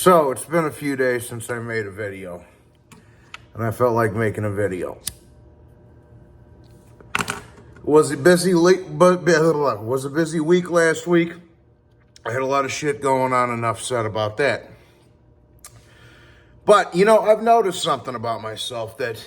So, it's been a few days since I made a video, and I felt like making a video. Was a busy week last week. I had a lot of shit going on, enough said about that. But, I've noticed something about myself that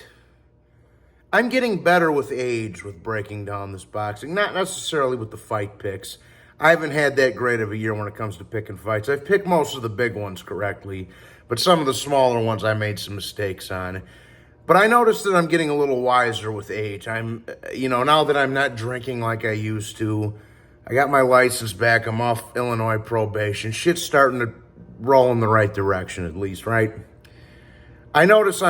I'm getting better with age with breaking down this boxing. Not necessarily with the fight picks. I haven't had that great of a year when it comes to picking fights. I've picked most of the big ones correctly, but some of the smaller ones I made some mistakes on. But I noticed that I'm getting a little wiser with age. Now that I'm not drinking like I used to, I got my license back, I'm off Illinois probation. Shit's starting to roll in the right direction at least, right? I notice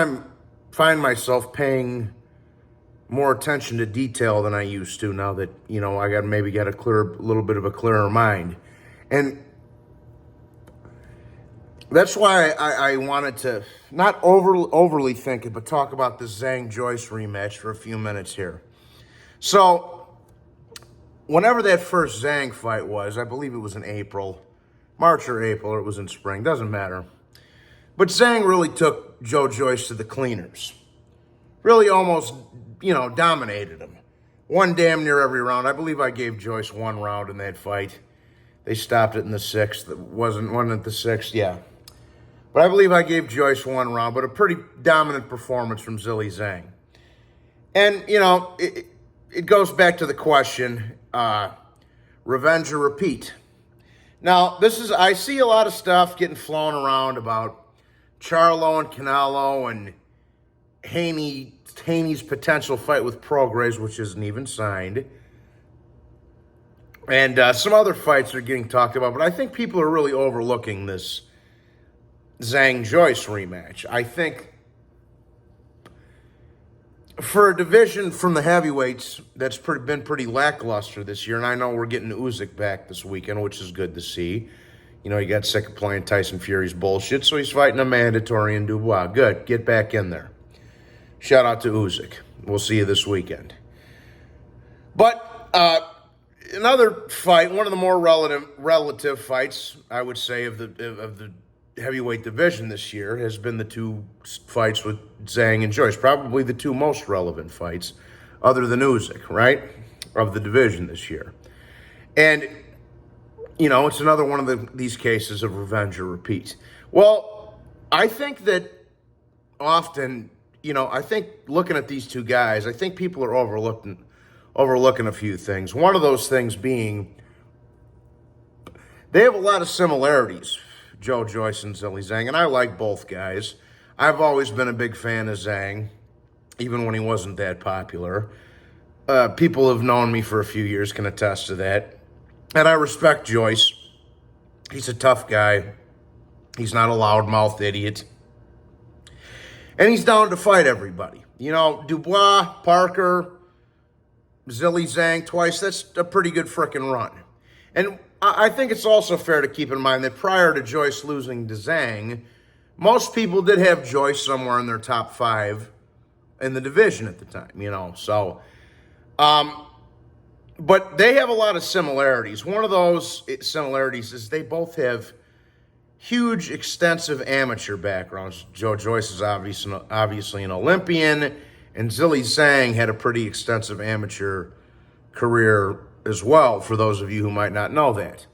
find myself paying more attention to detail than I used to now that, I got a little bit of a clearer mind. And that's why I wanted to not overly think it, but talk about this Zhang Joyce rematch for a few minutes here. So, whenever that first Zhang fight was, I believe it was in March or April, or it was in spring, doesn't matter. But Zhang really took Joyce to the cleaners. Really almost, dominated him. Won damn near every round. I believe I gave Joyce one round in that fight. They stopped it in the sixth. It wasn't the sixth, yeah. But I believe I gave Joyce one round, but a pretty dominant performance from Zhang. And, it goes back to the question, revenge or repeat. Now, I see a lot of stuff getting flown around about Charlo and Canelo and Haney's potential fight with Prograis, which isn't even signed. And some other fights are getting talked about, but I think people are really overlooking this Zhang-Joyce rematch. I think for a division from the heavyweights that's been pretty lackluster this year, and I know we're getting Usyk back this weekend, which is good to see. He got sick of playing Tyson Fury's bullshit, so he's fighting a mandatory in Dubois. Good, get back in there. Shout out to Usyk. We'll see you this weekend. But another fight, one of the more relative fights, I would say, of the heavyweight division this year has been the two fights with Zhang and Joyce. Probably the two most relevant fights, other than Usyk, right, of the division this year. And, it's another one of these cases of revenge or repeat. Well, I think that often, I think looking at these two guys, I think people are overlooking a few things. One of those things being they have a lot of similarities, Joyce and Zhang, and I like both guys. I've always been a big fan of Zhang, even when he wasn't that popular. People who have known me for a few years can attest to that. And I respect Joyce. He's a tough guy. He's not a loudmouth idiot. And he's down to fight everybody. Dubois, Parker, Zhang twice, that's a pretty good frickin' run. And I think it's also fair to keep in mind that prior to Joyce losing to Zhang, most people did have Joyce somewhere in their top 5 in the division at the time, So, but they have a lot of similarities. One of those similarities is they both have huge, extensive amateur backgrounds. Joyce is obviously an Olympian, and Zhang had a pretty extensive amateur career as well, for those of you who might not know that.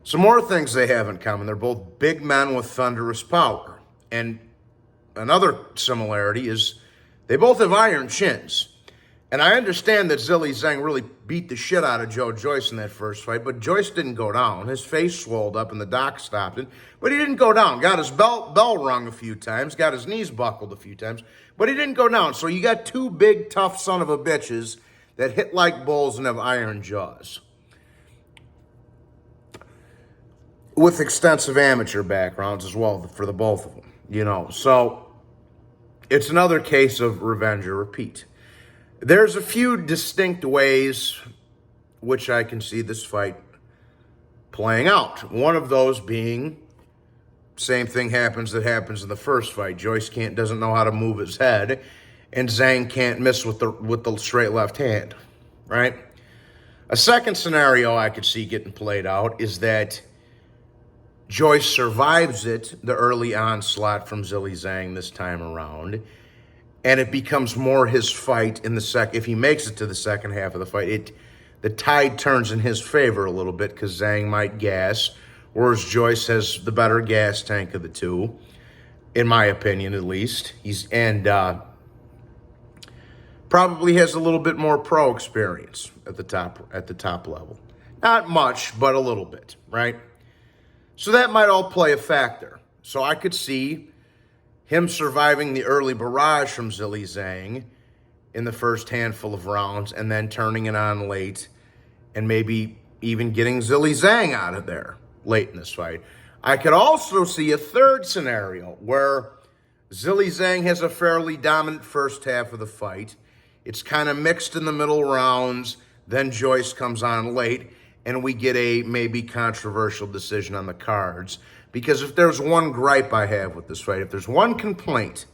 Some more things they have in common. They're both big men with thunderous power. And another similarity is they both have iron chins. And I understand that Zhang really beat the shit out of Joyce in that first fight, but Joyce didn't go down. His face swelled up and the doc stopped it, but he didn't go down. Got his bell rung a few times, got his knees buckled a few times, but he didn't go down. So you got two big, tough son of a bitches that hit like bulls and have iron jaws, with extensive amateur backgrounds as well for the both of them, So it's another case of revenge or repeat. There's a few distinct ways which I can see this fight playing out. One of those being, same thing happens in the first fight. Joyce doesn't know how to move his head, and Zhang can't miss with the straight left hand, right? A second scenario I could see getting played out is that Joyce survives it, the early onslaught from Zhilei Zhang this time around, and it becomes more his fight in the second. If he makes it to the second half of the fight, the tide turns in his favor a little bit because Zhang might gas, whereas Joyce has the better gas tank of the two, in my opinion, at least. Probably has a little bit more pro experience at the top level. Not much, but a little bit, right? So that might all play a factor. So I could see him surviving the early barrage from Zhilei Zhang in the first handful of rounds and then turning it on late and maybe even getting Zhilei Zhang out of there late in this fight. I could also see a third scenario where Zhilei Zhang has a fairly dominant first half of the fight. It's kind of mixed in the middle rounds. Then Joyce comes on late, and we get a maybe controversial decision on the cards. Because if there's one gripe I have with this fight, if there's one complaint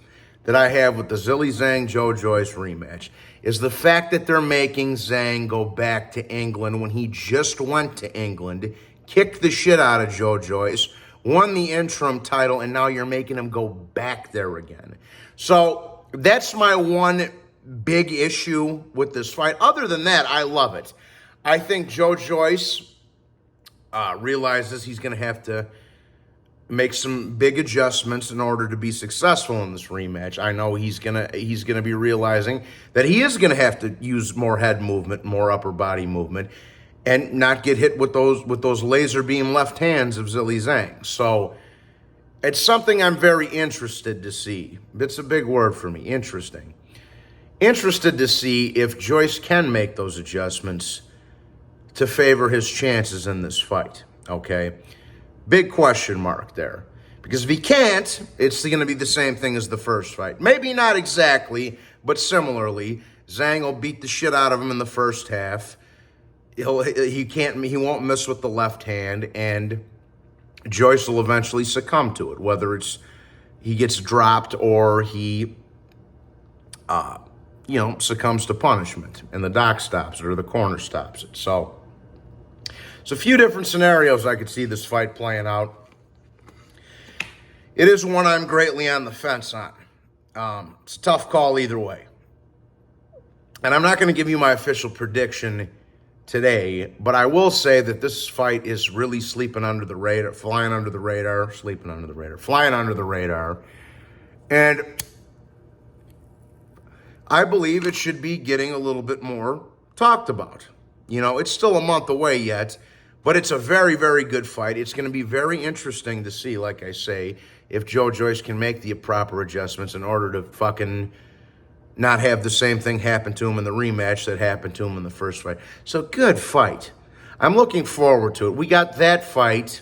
that I have with the Zhilei Zhang-Joe Joyce rematch, is the fact that they're making Zhang go back to England when he just went to England, kicked the shit out of Joe Joyce, won the interim title, and now you're making him go back there again. So that's my one big issue with this fight. Other than that, I love it. I think Joe Joyce realizes he's going to have to make some big adjustments in order to be successful in this rematch. I know he's gonna be realizing that he is gonna have to use more head movement, more upper body movement, and not get hit with those laser beam left hands of Zhilei Zhang. So it's something I'm very interested to see. It's a big word for me, interesting. Interested to see if Joyce can make those adjustments to favor his chances in this fight, okay? Big question mark there. Because if he can't, it's going to be the same thing as the first fight. Maybe not exactly, but similarly. Zhang will beat the shit out of him in the first half. He won't miss with the left hand, and Joyce will eventually succumb to it, whether it's he gets dropped or he succumbs to punishment and the doc stops it or the corner stops it. So a few different scenarios I could see this fight playing out. It is one I'm greatly on the fence on. It's a tough call either way. And I'm not going to give you my official prediction today, but I will say that this fight is really flying under the radar. And I believe it should be getting a little bit more talked about. It's still a month away yet, but it's a very, very good fight. It's going to be very interesting to see, like I say, if Joe Joyce can make the proper adjustments in order to fucking not have the same thing happen to him in the rematch that happened to him in the first fight. So good fight. I'm looking forward to it. We got that fight,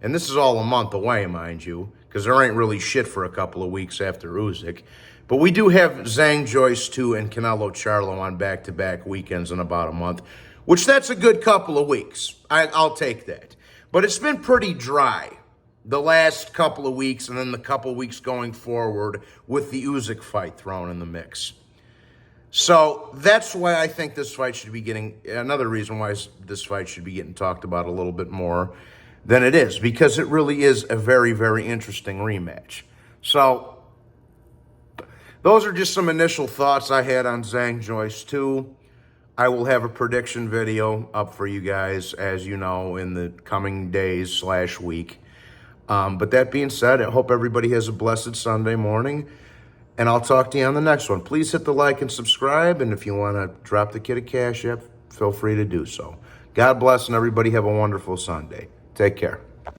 and this is all a month away, mind you, because there ain't really shit for a couple of weeks after Usyk. But we do have Zhang Joyce 2 and Canelo Charlo on back-to-back weekends in about a month, which that's a good couple of weeks. I'll take that. But it's been pretty dry the last couple of weeks and then the couple of weeks going forward with the Usyk fight thrown in the mix. So that's why I think this fight should be another reason why this fight should be getting talked about a little bit more than it is, because it really is a very, very interesting rematch. So those are just some initial thoughts I had on Zhang Joyce 2. I will have a prediction video up for you guys, as you know, in the coming days / week. But that being said, I hope everybody has a blessed Sunday morning, and I'll talk to you on the next one. Please hit the like and subscribe, and if you want to drop the kid a cash app, feel free to do so. God bless, and everybody have a wonderful Sunday. Take care.